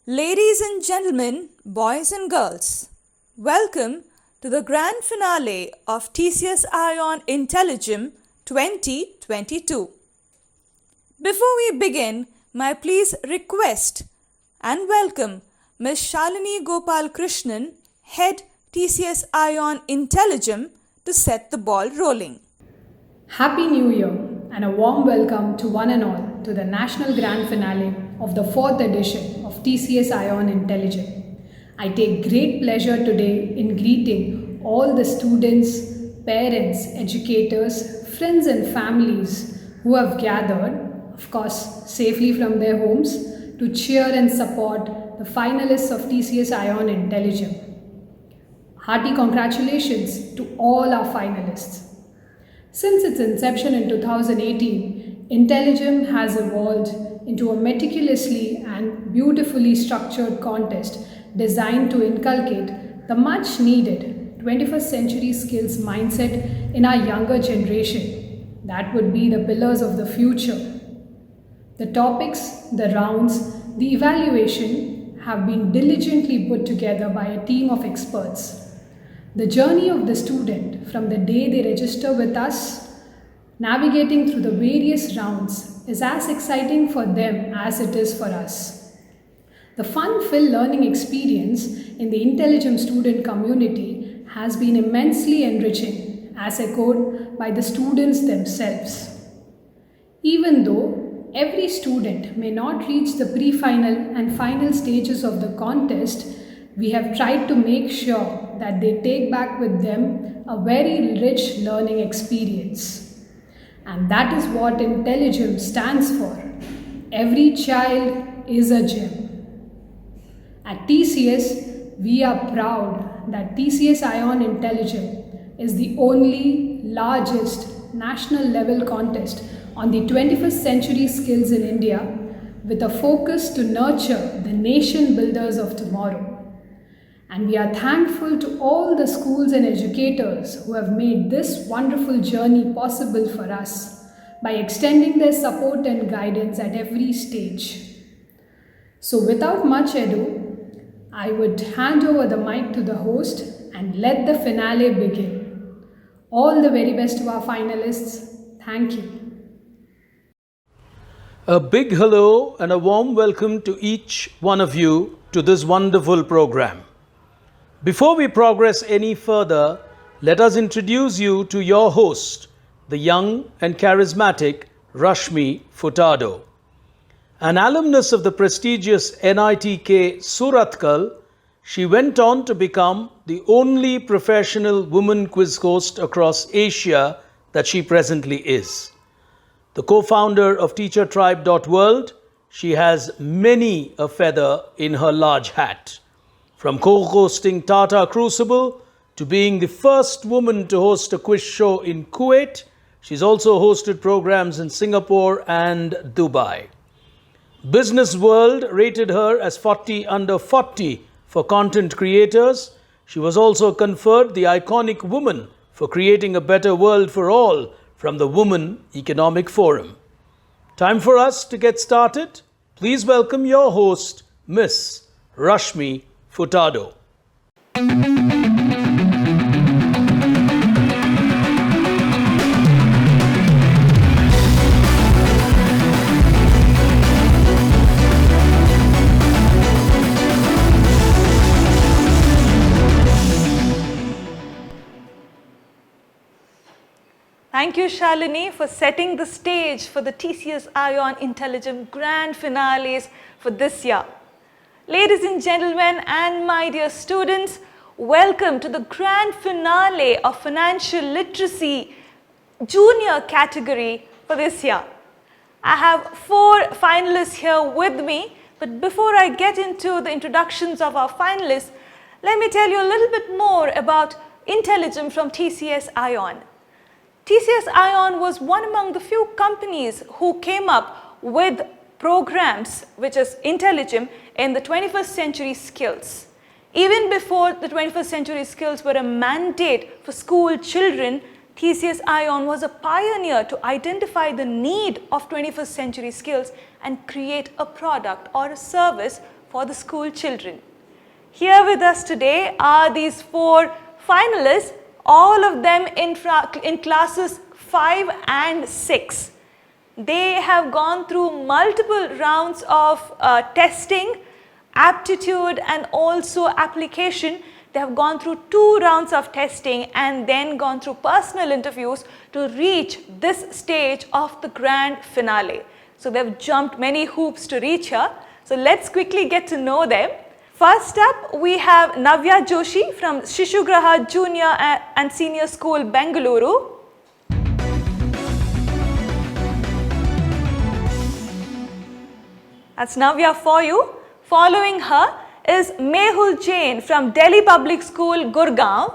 Ladies and gentlemen, boys and girls, welcome to the grand finale of TCS iON IntelliGem 2022. Before we begin, may I please request and welcome Ms. Shalini Gopal Krishnan, Head TCS iON IntelliGem, to set the ball rolling. Happy New Year and a warm welcome to one and all to the national grand finale of the 4th edition of TCS iON IntelliGem. I take great pleasure today in greeting all the students, parents, educators, friends and families who have gathered, of course safely from their homes, to cheer and support the finalists of TCS iON IntelliGem. Hearty congratulations to all our finalists. Since its inception in 2018, IntelliGem has evolved into a meticulously and beautifully structured contest designed to inculcate the much needed 21st century skills mindset in our younger generation. That would be the pillars of the future. The topics, the rounds, the evaluation have been diligently put together by a team of experts. The journey of the student from the day they register with us, navigating through the various rounds, is as exciting for them as it is for us. The fun-filled learning experience in the IntelliGem student community has been immensely enriching, as echoed by the students themselves. Even though every student may not reach the pre-final and final stages of the contest, we have tried to make sure that they take back with them a very rich learning experience. And that is what IntelliGem stands for. Every child is a gem. At TCS, we are proud that TCS iON IntelliGem is the only largest national level contest on the 21st century skills in India, with a focus to nurture the nation builders of tomorrow. And we are thankful to all the schools and educators who have made this wonderful journey possible for us by extending their support and guidance at every stage. So without much ado, I would hand over the mic to the host and let the finale begin. All the very best to our finalists. Thank you. A big hello and a warm welcome to each one of you to this wonderful program. Before we progress any further, let us introduce you to your host, the young and charismatic Rashmi Furtado. An alumnus of the prestigious NITK Surathkal, she went on to become the only professional woman quiz host across Asia that she presently is. The co-founder of TeacherTribe.world, she has many a feather in her large hat. From co-hosting Tata Crucible to being the first woman to host a quiz show in Kuwait, she's also hosted programs in Singapore and Dubai. Business World rated her as 40 under 40 for content creators. She was also conferred the iconic woman for creating a better world for all from the Women Economic Forum. Time for us to get started. Please welcome your host, Miss Rashmi Furtado. Thank you, Shalini, for setting the stage for the TCS iON IntelliGem Grand Finales for this year. Ladies and gentlemen and my dear students, welcome to the grand finale of Financial Literacy Junior category for this year. I have 4 finalists here with me, but before I get into the introductions of our finalists, let me tell you a little bit more about IntelliGem from TCS iON. TCS iON was one among the few companies who came up with programs which is IntelliGem in the 21st century skills. Even before the 21st century skills were a mandate for school children, TCS iON was a pioneer to identify the need of 21st century skills and create a product or a service for the school children. Here with us today are these 4 finalists, all of them in classes 5 and 6. They have gone through multiple rounds of testing, aptitude and also application. They have gone through 2 rounds of testing and then gone through personal interviews to reach this stage of the grand finale. So they've jumped many hoops to reach here. So let's quickly get to know them. First up, we have Navya Joshi from Shishugraha Junior and Senior School, Bengaluru. That's Navya for you. Following her is Mehul Jain from Delhi Public School, Gurgaon.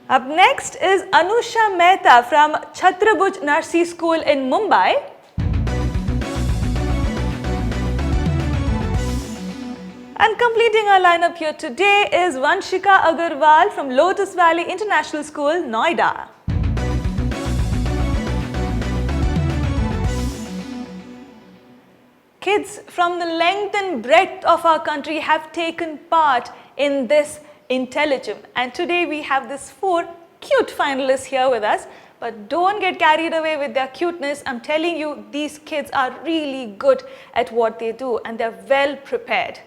Up next is Anusha Mehta from Chhatrabhuj Narsi School in Mumbai. And completing our lineup here today is Vanshika Agarwal from Lotus Valley International School, Noida. Kids from the length and breadth of our country have taken part in this IntelliGem, and today we have these 4 cute finalists here with us. But don't get carried away with their cuteness. I'm telling you, these kids are really good at what they do and they're well prepared.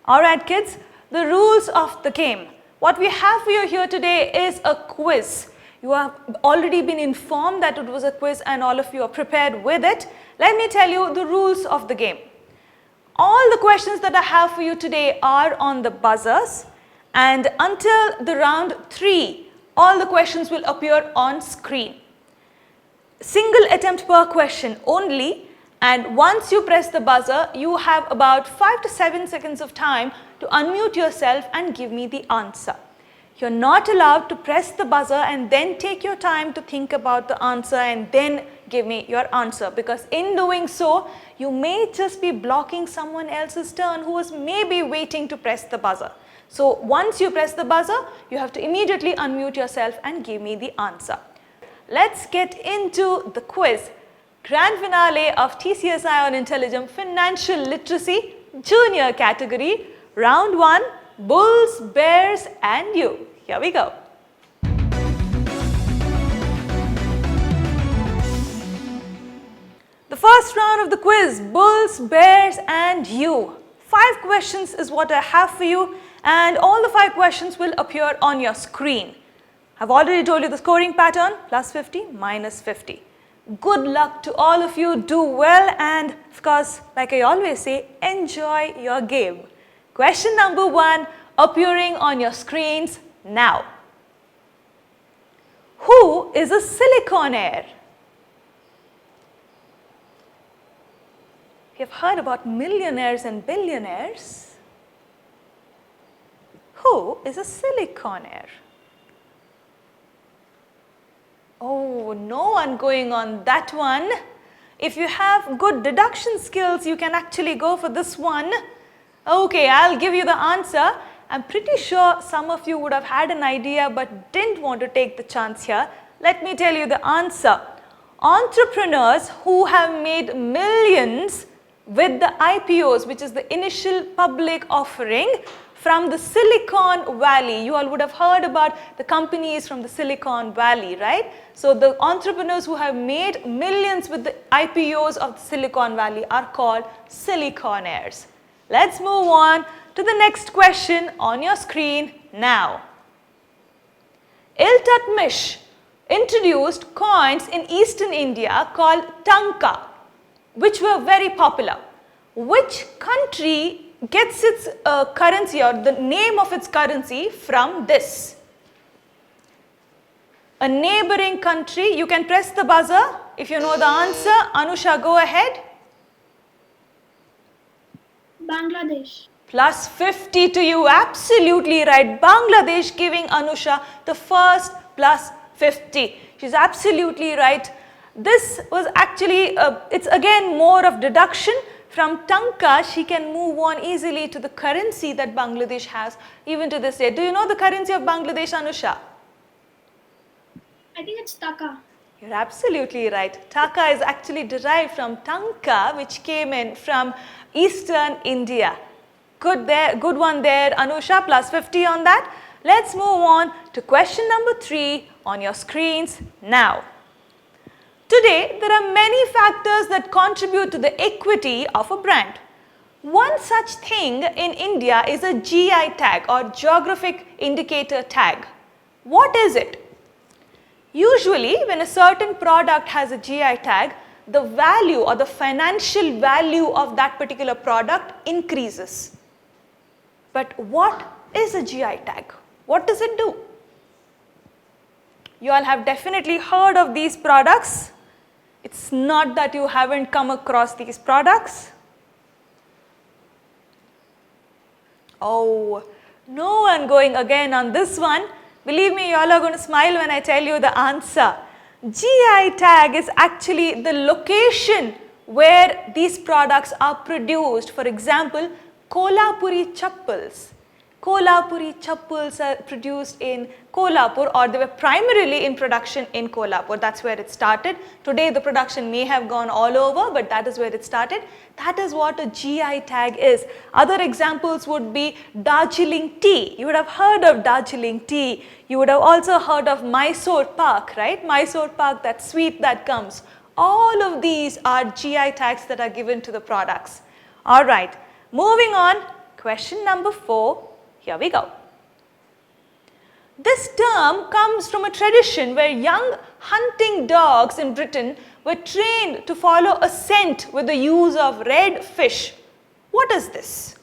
Alright kids, the rules of the game. What we have for you here today is a quiz. You have already been informed that it was a quiz and all of you are prepared with it. Let me tell you the rules of the game. All the questions that I have for you today are on the buzzers, and until the round 3, all the questions will appear on screen. Single attempt per question only, and once you press the buzzer, you have about 5 to 7 seconds of time to unmute yourself and give me the answer. You're not allowed to press the buzzer and then take your time to think about the answer and then give me your answer, because in doing so, you may just be blocking someone else's turn who is maybe waiting to press the buzzer. So once you press the buzzer, you have to immediately unmute yourself and give me the answer. Let's get into the quiz. Grand finale of TCS iON IntelliGem Financial Literacy Junior category. Round 1, Bulls, Bears and you. Here we go. The first round of the quiz, Bulls, Bears and you. 5 questions is what I have for you, and all the 5 questions will appear on your screen. I've already told you the scoring pattern, plus 50, minus 50. Good luck to all of you, do well, and of course, like I always say, enjoy your game. Question number 1 appearing on your screens now. Who is a siliconaire? You've heard about millionaires and billionaires. Who is a siliconaire? Oh, no one going on that one. If you have good deduction skills, you can actually go for this one. Okay, I'll give you the answer. I'm pretty sure some of you would have had an idea but didn't want to take the chance here. Let me tell you the answer. Entrepreneurs who have made millions with the IPOs, which is the initial public offering, from the Silicon Valley. You all would have heard about the companies from the Silicon Valley, right? So the entrepreneurs who have made millions with the IPOs of the Silicon Valley are called siliconaires. Let's move on to the next question on your screen now. Iltutmish introduced coins in eastern India called tanka, which were very popular. Which country gets its currency or the name of its currency from this? A neighboring country. You can press the buzzer if you know the answer. Anusha, go ahead. Bangladesh. Plus 50 to you, absolutely right. Bangladesh, giving Anusha the first plus 50. She's absolutely right. This was actually, it's again more of deduction. From tanka, she can move on easily to the currency that Bangladesh has even to this day. Do you know the currency of Bangladesh, Anusha? I think it's taka. You're absolutely right. Taka is actually derived from tanka, which came in from eastern India. Good one there, Anusha, plus 50 on that. Let's move on to question number 3 on your screens now. Today, there are many factors that contribute to the equity of a brand. One such thing in India is a GI tag or geographic indicator tag. What is it? Usually, when a certain product has a GI tag, the value or the financial value of that particular product increases. But what is a GI tag? What does it do? You all have definitely heard of these products. It's not that you haven't come across these products. Oh, no one going again on this one. Believe me, you all are going to smile when I tell you the answer. GI tag is actually the location where these products are produced. For example, Kolhapuri chappals. Kolhapuri chappals are produced in Kolhapur, or they were primarily in production in Kolhapur. That's where it started. Today the production may have gone all over, but that is where it started. That is what a GI tag is. Other examples would be Darjeeling tea. You would have heard of Darjeeling tea. You would have also heard of Mysore Pak, right? Mysore Pak, that sweet that comes. All of these are GI tags that are given to the products. All right, moving on, question number 4. Here we go. This term comes from a tradition where young hunting dogs in Britain were trained to follow a scent with the use of red fish. What is this?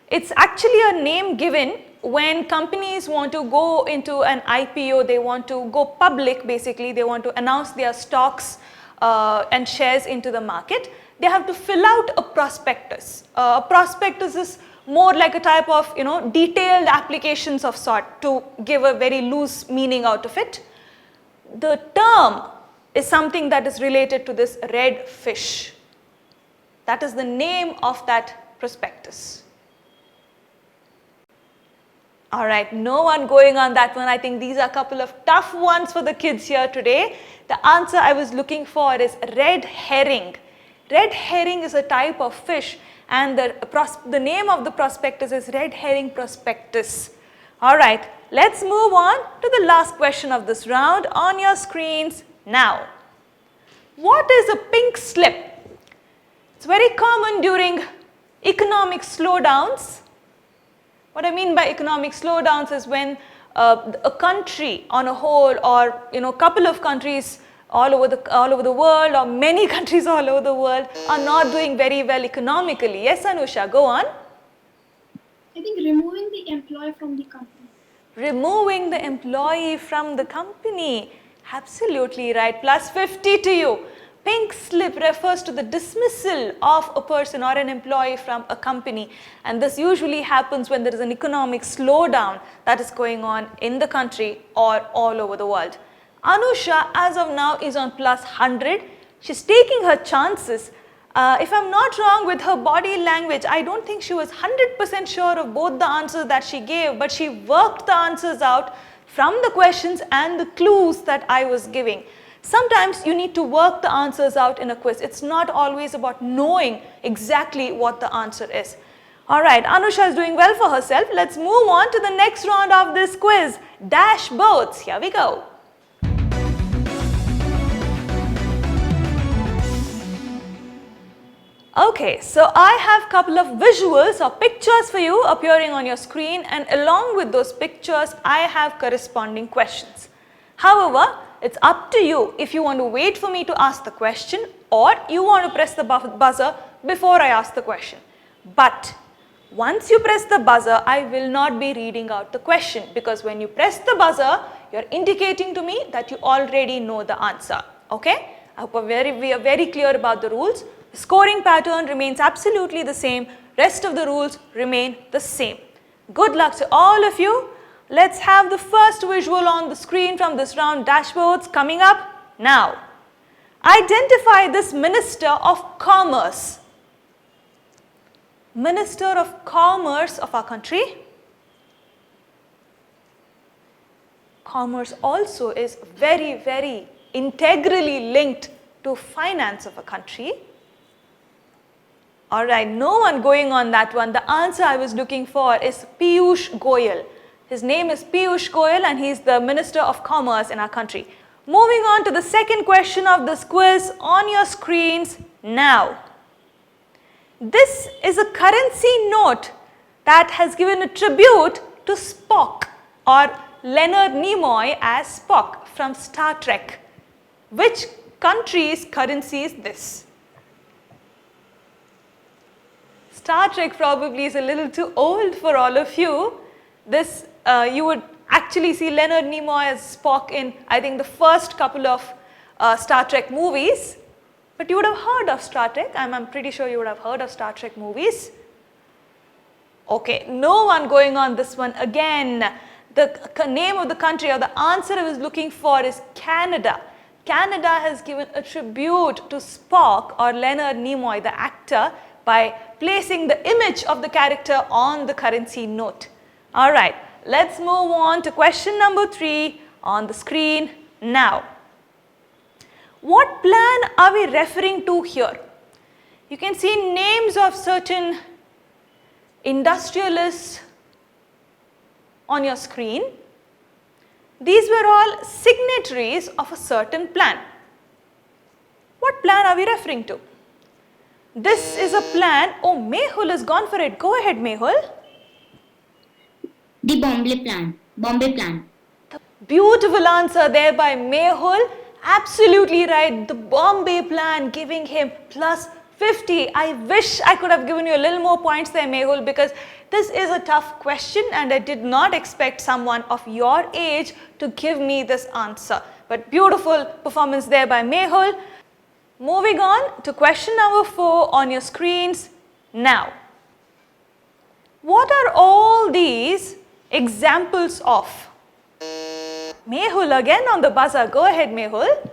It's actually a name given when companies want to go into an IPO, they want to go public basically, they want to announce their stocks and shares into the market. They have to fill out a prospectus. A prospectus is more like a type of, detailed applications of sort, to give a very loose meaning out of it. The term is something that is related to this red fish. That is the name of that prospectus. All right, no one going on that one. I think these are a couple of tough ones for the kids here today. The answer I was looking for is red herring. Red herring is a type of fish, and the name of the prospectus is red herring prospectus. All right, let's move on to the last question of this round on your screens now. What is a pink slip? It's very common during economic slowdowns. What I mean by economic slowdowns is when a country on a whole, or a couple of countries all over the world, or many countries all over the world are not doing very well economically. Yes, Anusha, go on. I think removing the employee from the company. Removing the employee from the company. Absolutely right. Plus 50 to you. Pink slip refers to the dismissal of a person or an employee from a company, and this usually happens when there is an economic slowdown that is going on in the country or all over the world. Anusha as of now is on plus 100. She's taking her chances. If I'm not wrong with her body language, I don't think she was 100% sure of both the answers that she gave, but she worked the answers out from the questions and the clues that I was giving. Sometimes you need to work the answers out in a quiz. It's not always about knowing exactly what the answer is. All right, Anusha is doing well for herself. Let's move on to the next round of this quiz. Dashboards. Here we go. Okay, so I have a couple of visuals or pictures for you appearing on your screen, and along with those pictures, I have corresponding questions. However, it's up to you if you want to wait for me to ask the question, or you want to press the buzzer before I ask the question. But once you press the buzzer, I will not be reading out the question, because when you press the buzzer, you're indicating to me that you already know the answer. Okay? I hope we are very clear about the rules. The scoring pattern remains absolutely the same. Rest of the rules remain the same. Good luck to all of you. Let's have the first visual on the screen from this round. Dashboards coming up now. Identify this Minister of Commerce. Minister of Commerce of our country. commerce also is very, very integrally linked to finance of a country? Alright, no one going on that one. The answer I was looking for is Piyush Goyal. His name is Piyush Goyal and he is the Minister of Commerce in our country. Moving on to the second question of this quiz on your screens now. This is a currency note that has given a tribute to Spock or Leonard Nimoy as Spock from Star Trek. Which country's currency is this? Star Trek probably is a little too old for all of you. This, you would actually see Leonard Nimoy as Spock in, I think, the first couple of Star Trek movies. But you would have heard of Star Trek. I'm pretty sure you would have heard of Star Trek movies. Okay, no one going on this one again. The name of the country or the answer I was looking for is Canada. Canada has given a tribute to Spock or Leonard Nimoy, the actor, by placing the image of the character on the currency note. Alright, let's move on to question number 3 on the screen now. What plan are we referring to here? You can see names of certain industrialists on your screen. These were all signatories of a certain plan. What plan are we referring to? This is a plan. Oh, Mehul has gone for it. Go ahead, Mehul. The Bombay plan. Bombay plan. Beautiful answer there by Mehul. Absolutely right. The Bombay plan, giving him plus 50. I wish I could have given you a little more points there, Mehul, because this is a tough question and I did not expect someone of your age to give me this answer. But beautiful performance there by Mehul. Moving on to question number 4 on your screens now. What are all these examples of? Mehul again on the buzzer. Go ahead, Mehul.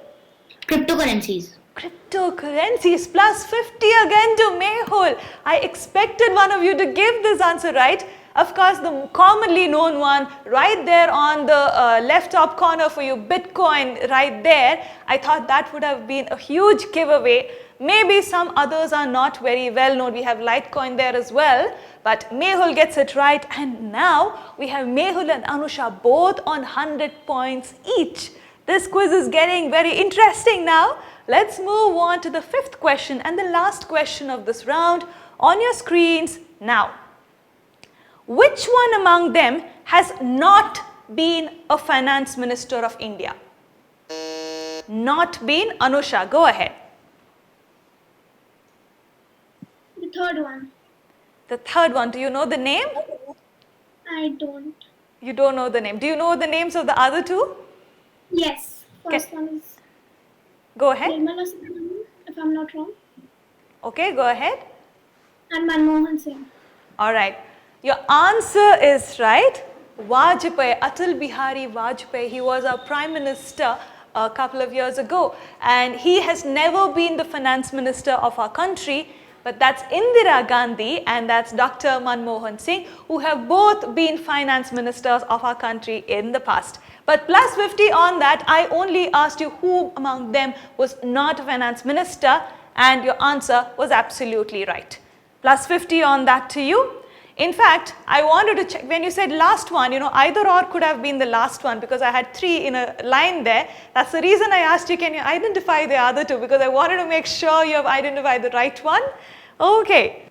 Cryptocurrencies. Cryptocurrencies plus 50 again to Mehul. I expected one of you to give this answer right. Of course, the commonly known one right there on the left top corner for you, Bitcoin right there. I thought that would have been a huge giveaway. Maybe some others are not very well known. We have Litecoin there as well. But Mehul gets it right. And now we have Mehul and Anusha both on 100 points each. This quiz is getting very interesting now. Let's move on to the 5th question and the last question of this round on your screens now. Which one among them has not been a finance minister of India? Not been. Anusha, go ahead. The third one. The third one. Do you know the name? I don't. You don't know the name. Do you know the names of the other two? Yes. First Okay. one is Go ahead. Nirmala Sitharaman, if I'm not wrong, Okay, go ahead. and Manmohan Singh. Alright. Your answer is right. Vajpayee, Atal Bihari Vajpayee, he was our Prime Minister a couple of years ago and he has never been the Finance Minister of our country, but that's Indira Gandhi and that's Dr. Manmohan Singh, who have both been Finance Ministers of our country in the past. But plus 50 on that, I only asked you who among them was not a Finance Minister and your answer was absolutely right. Plus 50 on that to you. In fact, I wanted to check when you said last one, you know, either or could have been the last one because I had 3 in a line there. That's the reason I asked you, can you identify the other 2, because I wanted to make sure you have identified the right one. Okay.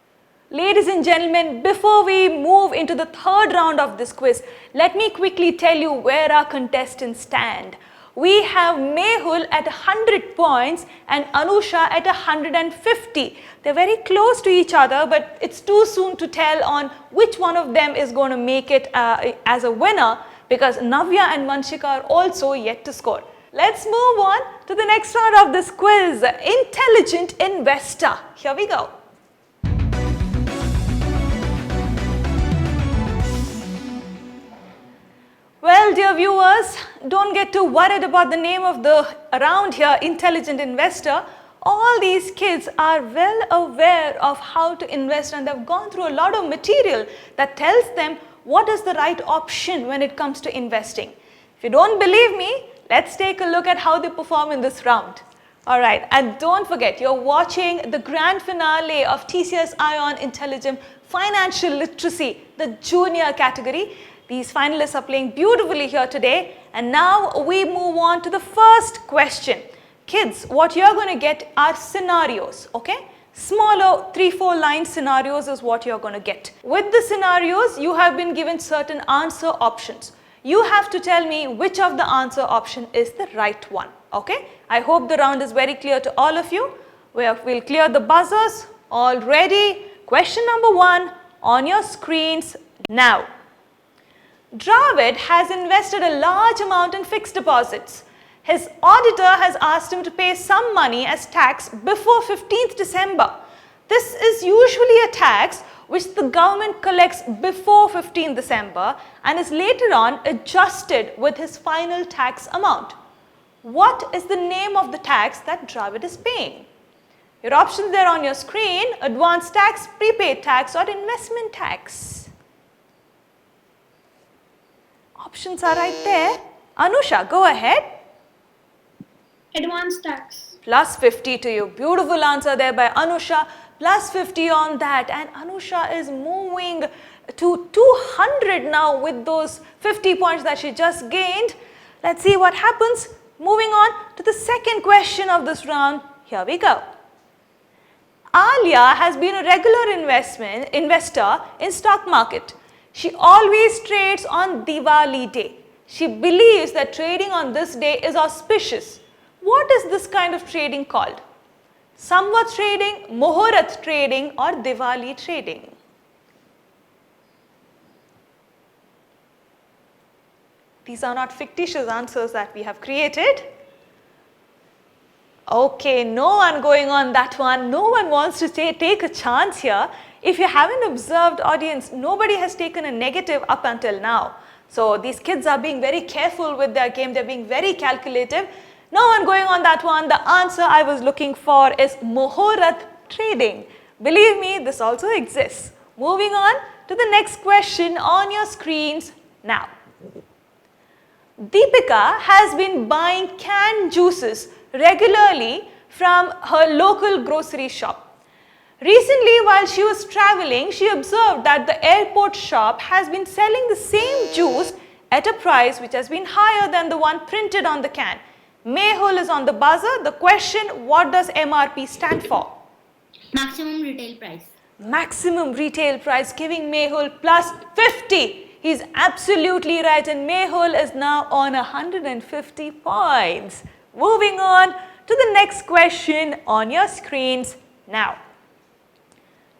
Ladies and gentlemen, before we move into the 3rd round of this quiz, let me quickly tell you where our contestants stand. We have Mehul at 100 points and Anusha at 150. They're very close to each other, but it's too soon to tell on which one of them is going to make it as a winner because Navya and Manshika are also yet to score. Let's move on to the next round of this quiz, Intelligent Investor. Here we go. Well, dear viewers, don't get too worried about the name of the round here, Intelligent Investor. All these kids are well aware of how to invest and they've gone through a lot of material that tells them what is the right option when it comes to investing. If you don't believe me, let's take a look at how they perform in this round. Alright, and don't forget, you're watching the grand finale of TCS iON IntelliGem Financial Literacy, the junior category. These finalists are playing beautifully here today. And now we move on to the first question. Kids, what you're going to get are scenarios, okay? Smaller 3-4 line scenarios is what you're going to get. With the scenarios, you have been given certain answer options. You have to tell me which of the answer option is the right one, okay? I hope the round is very clear to all of you. We'll clear the buzzers. All ready? Question number 1 on your screens now. Dravid has invested a large amount in fixed deposits. His auditor has asked him to pay some money as tax before 15th December. This is usually a tax which the government collects before 15th December and is later on adjusted with his final tax amount. What is the name of the tax that Dravid is paying? Your options there on your screen: advance tax, prepaid tax or investment tax. Options are right there. Anusha, go ahead. Advance tax. Plus 50 to you. Beautiful answer there by Anusha. Plus 50 on that. And Anusha is moving to 200 now with those 50 points that she just gained. Let's see what happens. Moving on to the second question of this round. Here we go. Alia has been a regular investor in stock market. She always trades on Diwali day. She believes that trading on this day is auspicious. What is this kind of trading called? Samvat trading, Muhurat trading or Diwali trading? These are not fictitious answers that we have created. Okay, no one going on that one. No one wants to take a chance here. If you haven't observed, audience, nobody has taken a negative up until now. So these kids are being very careful with their game. They're being very calculative. No one going on that one. The answer I was looking for is Muhurat trading. Believe me, this also exists. Moving on to the next question on your screens now. Deepika has been buying canned juices regularly from her local grocery shop. Recently, while she was traveling, she observed that the airport shop has been selling the same juice at a price which has been higher than the one printed on the can. Mehul is on the buzzer. The question, what does MRP stand for? Maximum retail price. Maximum retail price, giving Mehul plus 50. He's absolutely right, and Mehul is now on 150 points. Moving on to the next question on your screens now.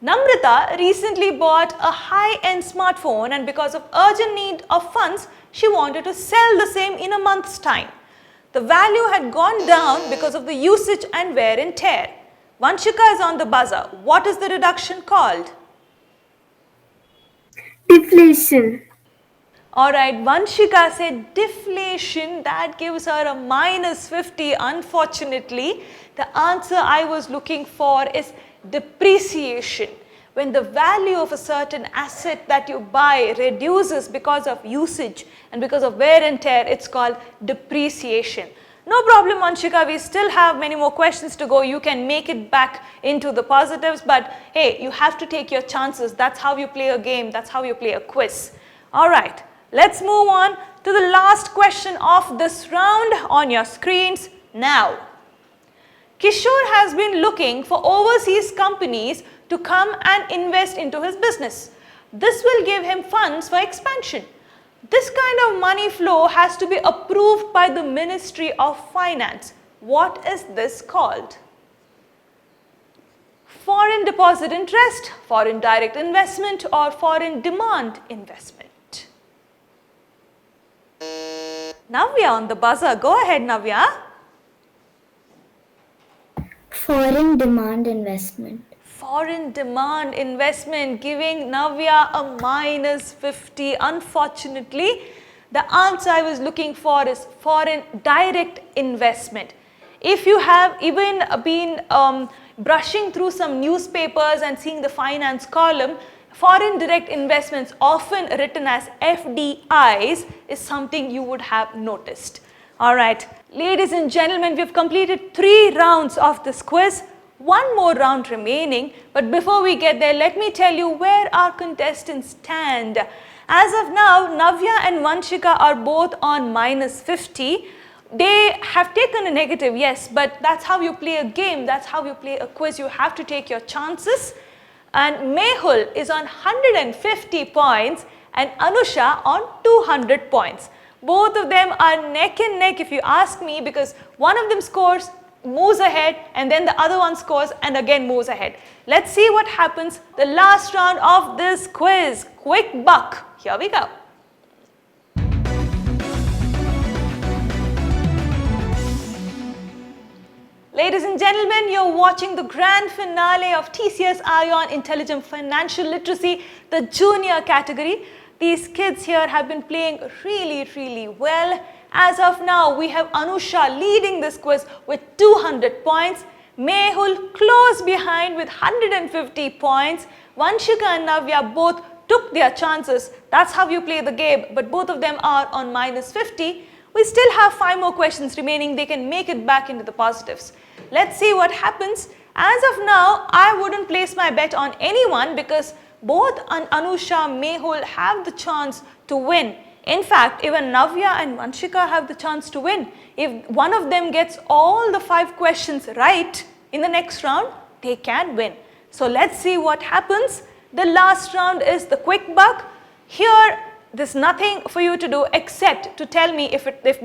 Namrata recently bought a high-end smartphone, and because of urgent need of funds, she wanted to sell the same in a month's time. The value had gone down because of the usage and wear and tear. Vanshika is on the buzzer. What is the reduction called? Deflation. Alright, Vanshika said deflation. That gives her a minus 50. Unfortunately, the answer I was looking for is depreciation. When the value of a certain asset that you buy reduces because of usage and because of wear and tear, it's called depreciation. No problem, Vanshika, we still have many more questions to go. You can make it back into the positives, but hey, you have to take your chances. That's how you play a game. That's how you play a quiz. Alright, let's move on to the last question of this round on your screens now. Kishore has been looking for overseas companies to come and invest into his business. This will give him funds for expansion. This kind of money flow has to be approved by the Ministry of Finance. What is this called? Foreign deposit interest, foreign direct investment or foreign demand investment? Navya on the buzzer. Go ahead, Navya. Foreign demand investment. Foreign demand investment, giving Navya a minus 50. Unfortunately, the answer I was looking for is foreign direct investment. If you have even been brushing through some newspapers and seeing the finance column, foreign direct investments, often written as FDIs, is something you would have noticed. Alright, ladies and gentlemen, we have completed 3 rounds of this quiz. One more round remaining, but before we get there, let me tell you where our contestants stand. As of now, Navya and Vanshika are both on -50. They have taken a negative, yes, but that's how you play a game, that's how you play a quiz. You have to take your chances. And Mehul is on 150 points and Anusha on 200 points. Both of them are neck and neck if you ask me, because one of them scores, moves ahead, and then the other one scores and again moves ahead. Let's see what happens the last round of this quiz. Quick buck. Here we go. Ladies and gentlemen, you're watching the grand finale of TCS iON IntelliGem Financial Literacy, the junior category. These kids here have been playing really well. As of now, we have Anusha leading this quiz with 200 points, Mehul close behind with 150 points. Vanshika and Navya both took their chances. That's how you play the game, but both of them are on -50. We still have 5 more questions remaining. They can make it back into the positives. Let's see what happens. As of now, I wouldn't place my bet on anyone because both Anusha and Mehul have the chance to win. In fact, even Navya and Vanshika have the chance to win. If one of them gets all the 5 questions right in the next round, they can win. So let's see what happens. The last round is the quick buck. Here, there's nothing for you to do except to tell me if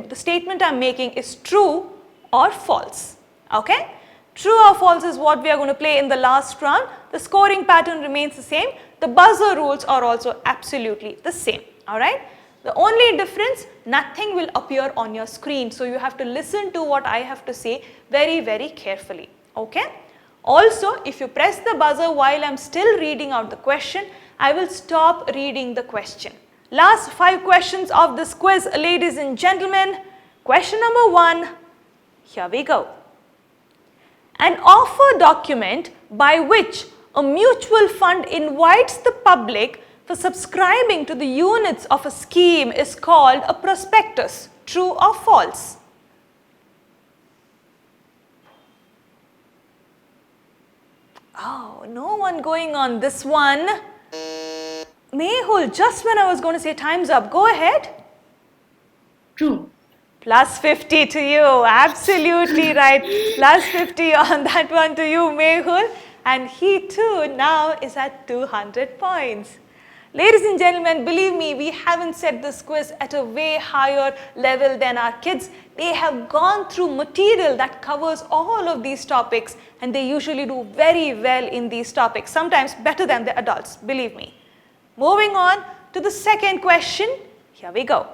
the statement I'm making is true or false. Okay? True or false is what we are going to play in the last round. The scoring pattern remains the same. The buzzer rules are also absolutely the same. Alright? The only difference, nothing will appear on your screen. So you have to listen to what I have to say very carefully. Okay? Also, if you press the buzzer while I'm still reading out the question, I will stop reading the question. Last 5 questions of this quiz, ladies and gentlemen. Question number 1, here we go. An offer document by which a mutual fund invites the public for subscribing to the units of a scheme is called a prospectus. True or false? Oh, no one going on this one. Mehul, just when I was going to say time's up, go ahead. True. Plus 50 to you, absolutely right. Plus 50 on that one to you, Mehul. And he too now is at 200 points. Ladies and gentlemen, believe me, we haven't set this quiz at a way higher level than our kids. They have gone through material that covers all of these topics and they usually do very well in these topics, sometimes better than the adults, believe me. Moving on to the second question, here we go.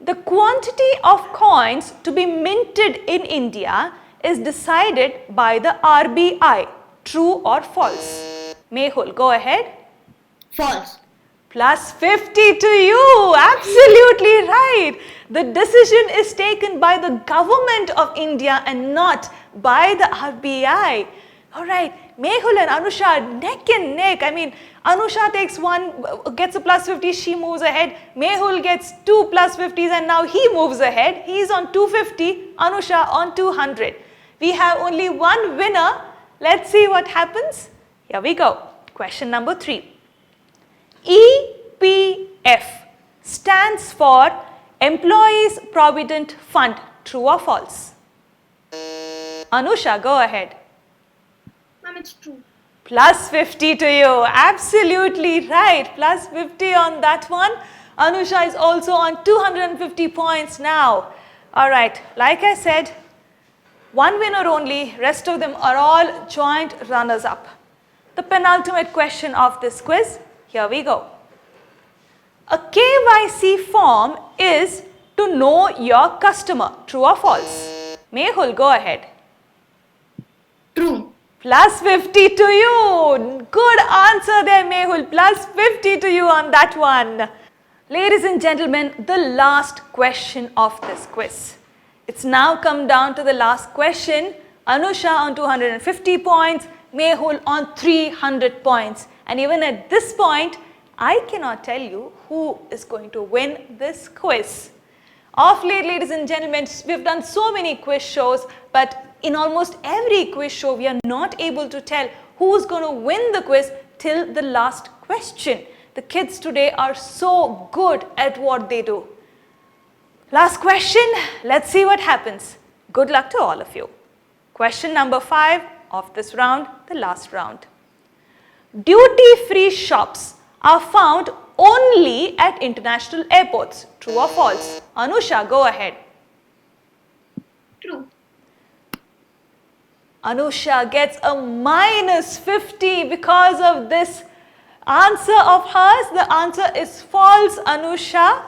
The quantity of coins to be minted in India is decided by the RBI. True or false? Mehul, go ahead. False. Plus 50 to you, absolutely right. The decision is taken by the government of India and not by the RBI. Alright, Mehul and Anusha are neck and neck. I mean, Anusha takes one, gets a plus 50, she moves ahead. Mehul gets 2 plus 50s and now he moves ahead. He's on 250, Anusha on 200. We have only one winner. Let's see what happens. Here we go. Question number 3. EPF stands for Employees Provident Fund. True or false? Anusha, go ahead. Ma'am, it's true. Plus 50 to you. Absolutely right. Plus 50 on that one. Anusha is also on 250 points now. Alright, like I said, one winner only. Rest of them are all joint runners up. The penultimate question of this quiz. Here we go. A KYC form is to know your customer. True or false? Mehul, go ahead. True. Plus 50 to you. Good answer there, Mehul. Plus 50 to you on that one. Ladies and gentlemen, the last question of this quiz. It's now come down to the last question. Anusha on 250 points, Mehul on 300 points. And even at this point, I cannot tell you who is going to win this quiz. Of late, ladies and gentlemen, we've done so many quiz shows, but in almost every quiz show, we are not able to tell who's going to win the quiz till the last question. The kids today are so good at what they do. Last question, let's see what happens. Good luck to all of you. Question number 5 of this round, the last round. Duty-free shops are found only at international airports. True or false? Anusha, go ahead. True. Anusha gets a -50 because of this answer of hers. The answer is false, Anusha.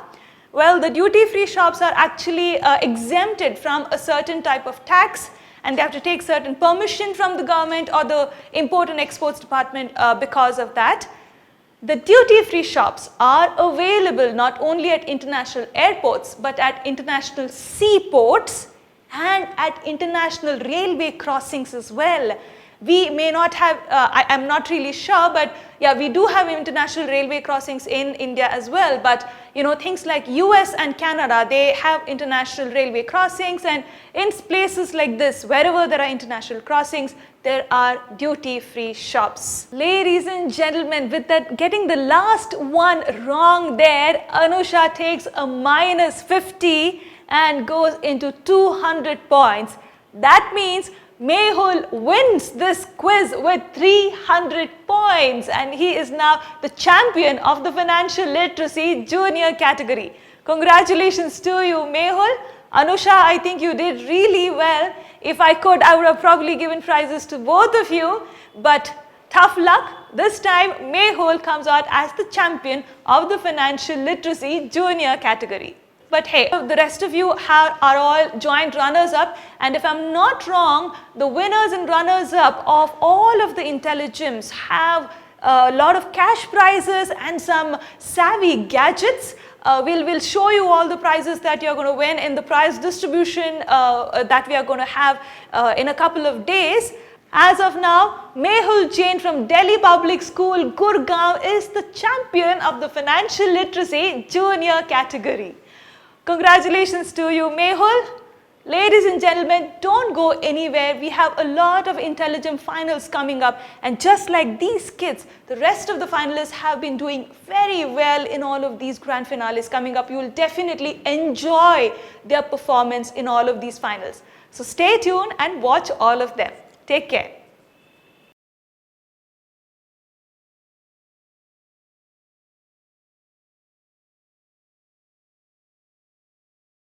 Well, the duty-free shops are actually exempted from a certain type of tax, and they have to take certain permission from the government or the Import and Exports Department because of that. The duty-free shops are available not only at international airports but at international seaports and at international railway crossings as well. We may not have, I'm not really sure, but yeah, we do have international railway crossings in India as well. But you know, things like US and Canada, they have international railway crossings, and in places like this, wherever there are international crossings, there are duty-free shops. Ladies and gentlemen, with that, getting the last one wrong there, Anusha takes a -50 and goes into 200 points. That means Mehul wins this quiz with 300 points, and he is now the champion of the financial literacy junior category. Congratulations to you, Mehul. Anusha, I think you did really well. If I could, I would have probably given prizes to both of you, but tough luck. This time, Mehul comes out as the champion of the financial literacy junior category. But hey, the rest of you are all joint runners-up, and if I'm not wrong, the winners and runners-up of all of the IntelliGems have a lot of cash prizes and some savvy gadgets. We'll show you all the prizes that you're going to win in the prize distribution that we are going to have in a couple of days. As of now, Mehul Jain from Delhi Public School, Gurgaon is the champion of the financial literacy junior category. Congratulations to you, Mehul. Ladies and gentlemen, don't go anywhere. We have a lot of IntelliGem finals coming up, and just like these kids, the rest of the finalists have been doing very well in all of these grand finales coming up. You will definitely enjoy their performance in all of these finals. So stay tuned and watch all of them. Take care.